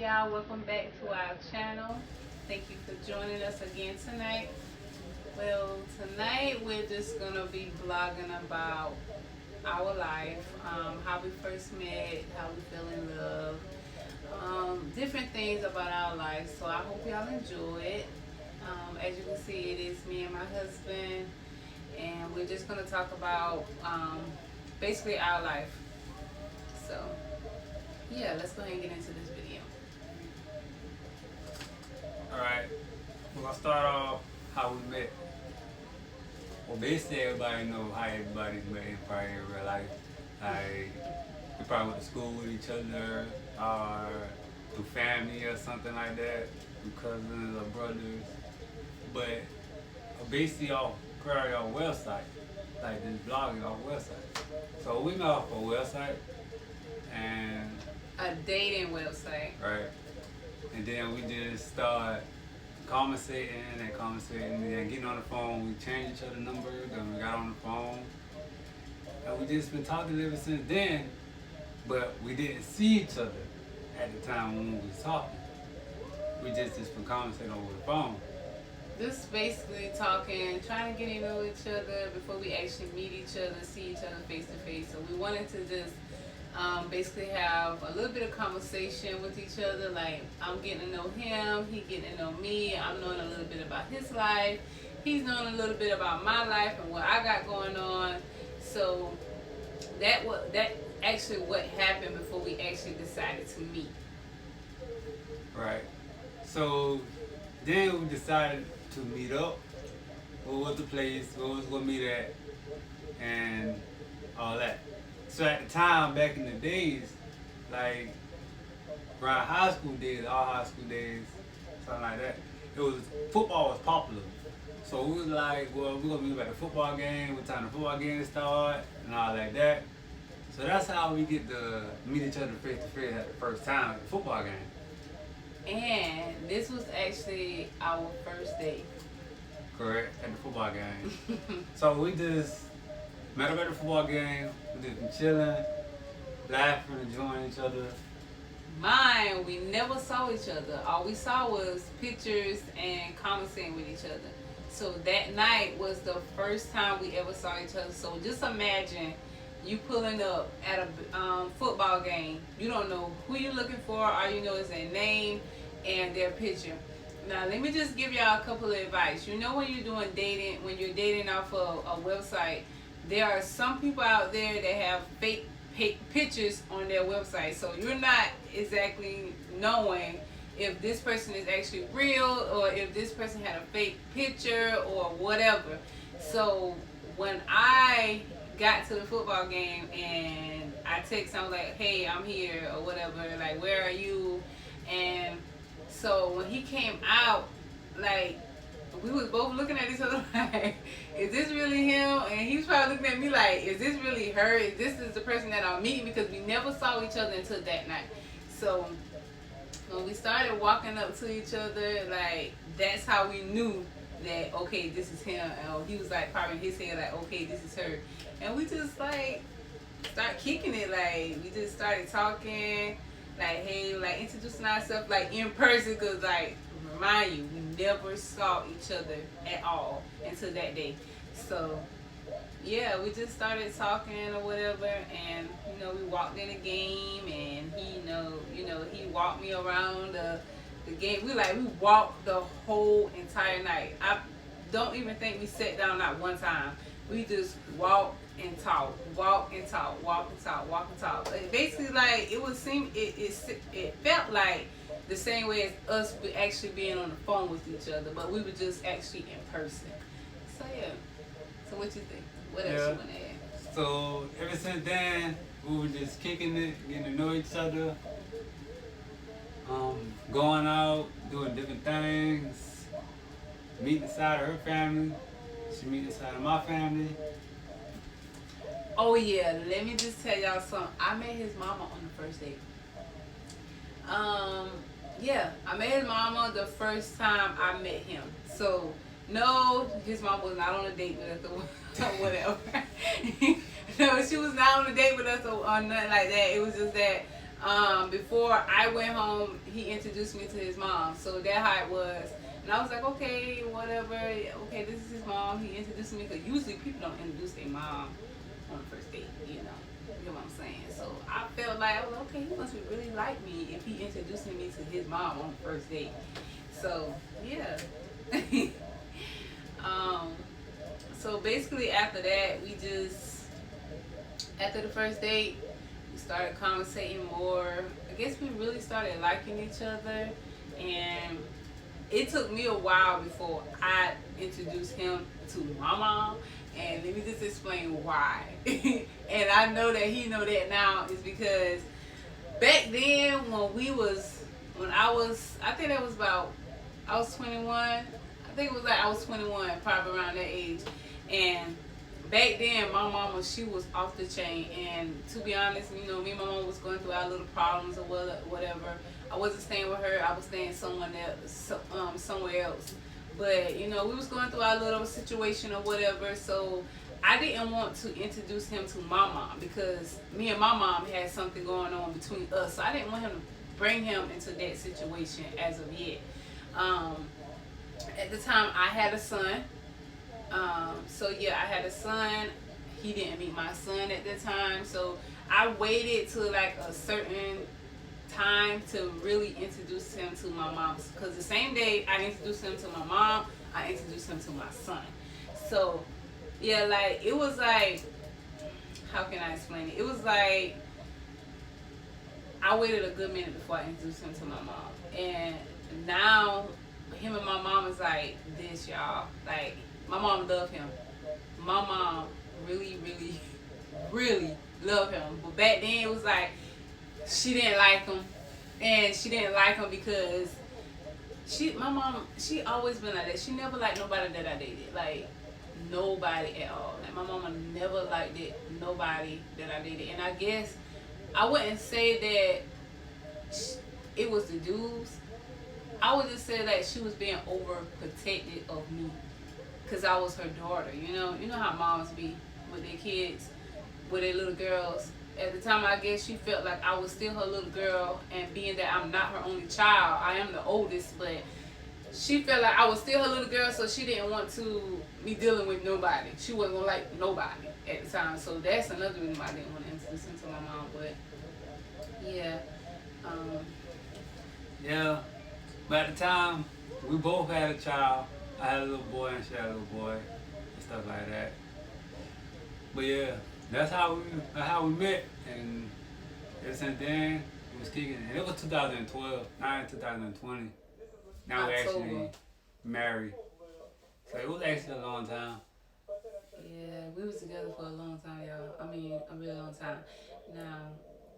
y'all, welcome back to our channel. Thank you for joining us again tonight. Well, tonight we're just gonna be vlogging about our life, how we first met, how we fell in love, different things about our life. So I hope y'all enjoy it. As you can see, it is me and my husband, and we're just gonna talk about basically our life. So yeah, let's go ahead and get into this video. Alright, we're gonna start off how we met. Well, basically everybody know how everybody's met in probably in real life. Like, we probably went to school with each other, or through family or something like that, through cousins or brothers. But basically off probably our website, like this blogging off website. So we met off a website, and A dating website. right, and then we just start conversating and then getting on the phone. We changed each other's number, then we got on the phone. And we just been talking ever since then, but we didn't see each other at the time when we was talking. We just been conversating over the phone. Just basically talking, trying to get to know each other before we actually meet each other, see each other face to face. So we wanted to just basically have a little bit of conversation with each other. Like, I'm getting to know him, he getting to know me. I'm knowing a little bit about his life, he's knowing a little bit about my life and what I got going on. So that actually what happened before we actually decided to meet. Right. So then we decided to meet up. What was the place? Where was we gonna meet at? And all that. So at the time, back in the days, like around high school days, all high school days, something like that, it was football was popular. So we was like, well, we're gonna meet up at the football game. What time the football game start and all like that. So that's how we get to meet each other face to face at the first time at the football game. And this was actually our first date. Correct, at the football game. So we just met up at the football game. We just been chilling, laughing, enjoying each other. Mine, we never saw each other. All we saw was pictures and conversating with each other. So that night was the first time we ever saw each other. So just imagine you pulling up at a football game. You don't know who you're looking for. All you know is their name and their picture. Now let me just give y'all a couple of advice. You know, when you're doing dating, when you're dating off of a website, there are some people out there that have fake pictures on their website. So you're not exactly knowing if this person is actually real or if this person had a fake picture or whatever. So when I got to the football game and I text, I was like, hey, I'm here or whatever, like, where are you? And so when he came out, like, we was both looking at each other like, is this really him? And he was probably looking at me like, is this really her? Is this the person that I'm meeting? Because we never saw each other until that night. So when we started walking up to each other, like, that's how we knew that, okay, this is him. And he was like probably in his head like, okay, this is her. And we just like start kicking it. Like, we just started talking, like, hey, like introducing ourselves like in person, because like, remind you, we never saw each other at all until that day. So yeah, we just started talking or whatever, and we walked in the game, and he he walked me around the game. We walked the whole entire night. I don't even think we sat down not one time. We just walked and talked, walk and talk, walk and talk, walk and talk. Basically, like, it felt like the same way as us actually being on the phone with each other, but we were just actually in person. So yeah. So what you think? What else you want to add? So ever since then, we were just kicking it, getting to know each other, going out, doing different things, meeting the side of her family, she meeting the side of my family. Oh yeah, let me just tell y'all something. I met his mama on the first date. Yeah, I met his mama the first time I met him. So no, his mom was not on a date with us or whatever. No, she was not on a date with us or nothing like that. It was just that Before I went home, he introduced me to his mom. So that how it was. And I was like, okay, whatever. Okay, this is his mom. He introduced me because usually people don't introduce their mom on the first date, you know. You know what I'm saying? So I felt like, I was like, okay, he must be really like me if he introducing me to his mom on the first date. So, yeah. um, so basically after that, after the first date, we started conversating more. I guess we really started liking each other, and it took me a while before I introduced him to my mom. And let me just explain why. And I know that he know that now is because back then when I think that was about, I was 21. I think it was like I was 21, probably around that age. And back then, my mama, she was off the chain. And to be honest, you know, me and my mom was going through our little problems or whatever. I wasn't staying with her. I was staying somewhere else. But you know, we was going through our little situation or whatever. So I didn't want to introduce him to my mom because me and my mom had something going on between us. So I didn't want him to bring him into that situation as of yet. Um, at the time, I had a son. So yeah, I had a son. He didn't meet my son at the time, so I waited till like a certain time to really introduce him to my mom. Because the same day I introduced him to my mom, I introduced him to my son. So yeah, like it was like, how can I explain it? It was like I waited a good minute before I introduced him to my mom, and now him and my mom is like this, y'all. Like my mom loved him. My mom really, really, really loved him. But back then it was like she didn't like him, and she didn't like him because my mom, she always been like that. She never liked nobody that I dated, like nobody at all. Like my mama never liked nobody that I dated, and I guess I wouldn't say that it was the dudes. I would just say that she was being overprotective of me because I was her daughter. You know how moms be with their kids, with their little girls. At the time, I guess she felt like I was still her little girl, and being that I'm not her only child, I am the oldest, but she felt like I was still her little girl, so she didn't want to be dealing with nobody. She wasn't gonna like nobody at the time, so that's another reason why I didn't want to introduce him to my mom. But yeah, um, Yeah, but at the time, we both had a child. I had a little boy and she had a little boy and stuff like that. But yeah, that's how we met, and ever since then we was kicking. And it was 2012, not 2020. Now we October. actually married, so it was actually a long time. Yeah, we was together for a long time, y'all. I mean, a really long time. Now,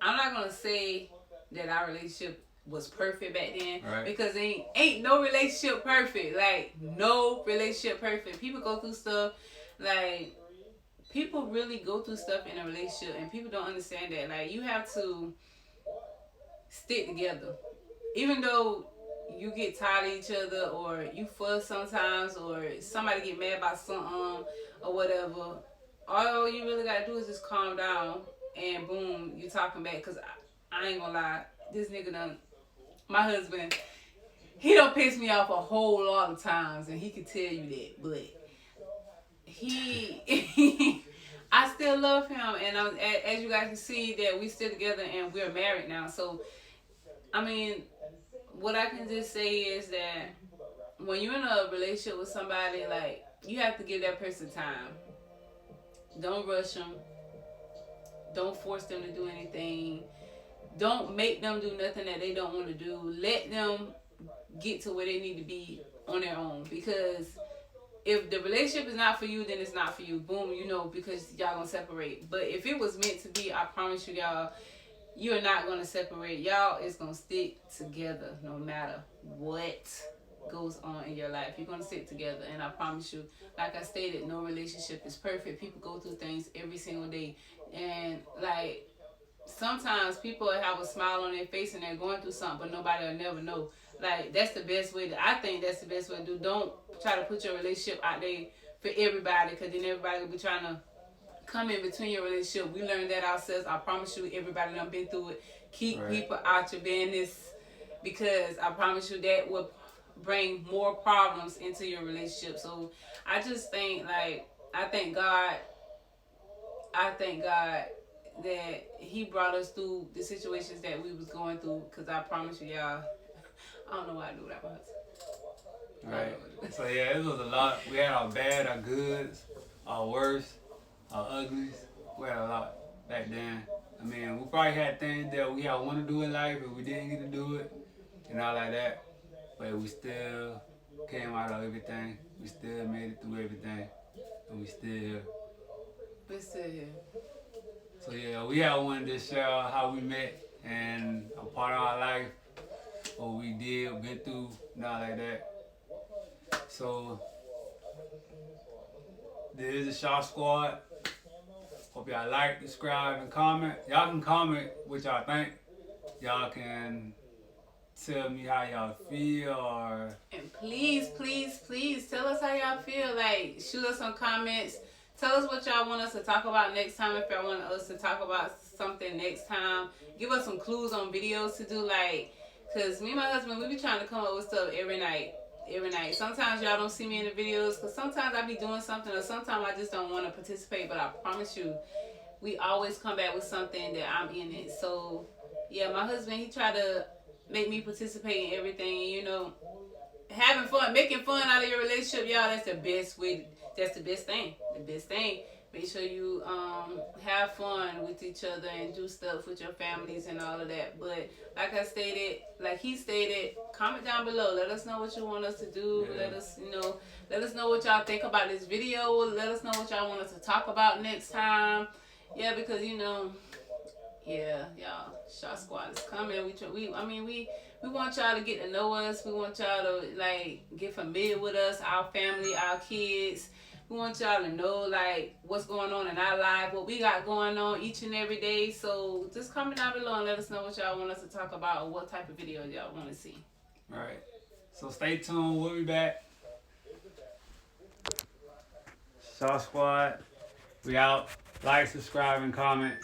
I'm not gonna say that our relationship was perfect back then Right. because ain't no relationship perfect. Like no relationship perfect. People go through stuff. Like people really go through stuff in a relationship, and people don't understand that. Like you have to stick together, even though you get tired of each other or you fuss sometimes or somebody get mad about something or whatever. All you really gotta do is just calm down and boom, you talking back. Cause I ain't gonna lie, this nigga done, my husband, he don't piss me off a whole lot of times, and he can tell you that. But he, I still love him, and as you guys can see that we still together and we're married now. So I mean, what I can just say is that when you're in a relationship with somebody, like you have to give that person time. Don't rush them. Don't force them to do anything. Don't make them do nothing that they don't want to do. Let them get to where they need to be on their own. Because if the relationship is not for you, then it's not for you. Boom, you know, because y'all gonna separate. But if it was meant to be, I promise you, y'all, you're not gonna separate. Y'all is gonna stick together no matter what goes on in your life. You're gonna stick together, and I promise you, like I stated, no relationship is perfect. People go through things every single day, and like sometimes people have a smile on their face and they're going through something, but nobody will never know. Like that's the best way I think that's the best way to do. Don't try to put your relationship out there for everybody, because then everybody will be trying to come in between your relationship. We learned that ourselves. I promise you, everybody done been through it. Keep Right. people out your business, because I promise you that will bring more problems into your relationship. So I just think like I thank God. I thank God that He brought us through the situations that we was going through. Cause I promise you, y'all, I don't know why I do that, but I don't Right. know. So yeah, it was a lot. We had our bad, our goods, our worst, our uglies. We had a lot back then. I mean, we probably had things that we had want to do in life, but we didn't get to do it, and all like that. But we still came out of everything. We still made it through everything, and we still here. But still here. So yeah, we had wanted to share how we met and a part of our life, what we did, been through, and all like that. So this is the Shaw Squad. Hope y'all like, subscribe, and comment. Y'all can comment what y'all think. Y'all can tell me how y'all feel, or And please, please, please tell us how y'all feel. Like, shoot us some comments. Tell us what y'all want us to talk about next time. If y'all want us to talk about something next time, give us some clues on videos to do. Like, cause me and my husband, we be trying to come up with stuff every night. Every night. Sometimes y'all don't see me in the videos, cause sometimes I be doing something, or sometimes I just don't want to participate. But I promise you, we always come back with something that I'm in it. So yeah, my husband, he tried to make me participate in everything. You know, having fun, making fun out of your relationship, y'all. That's the best way. That's the best thing. The best thing. Make sure you have fun with each other and do stuff with your families and all of that. But like I stated, like he stated, comment down below. Let us know what you want us to do. yeah, Let us know what y'all think about this video. Let us know what y'all want us to talk about next time. Yeah, because yeah, y'all, Shot Squad is coming. We want y'all to get to know us. We want y'all to like get familiar with us, our family, our kids. We want y'all to know like what's going on in our life, what we got going on each and every day. So just comment down below and let us know what y'all want us to talk about, or what type of video y'all want to see. right. So stay tuned. We'll be back. Shaw Squad. We out. Like, subscribe, and comment.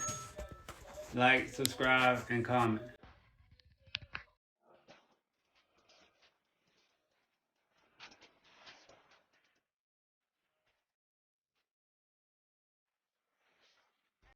Like, subscribe, and comment.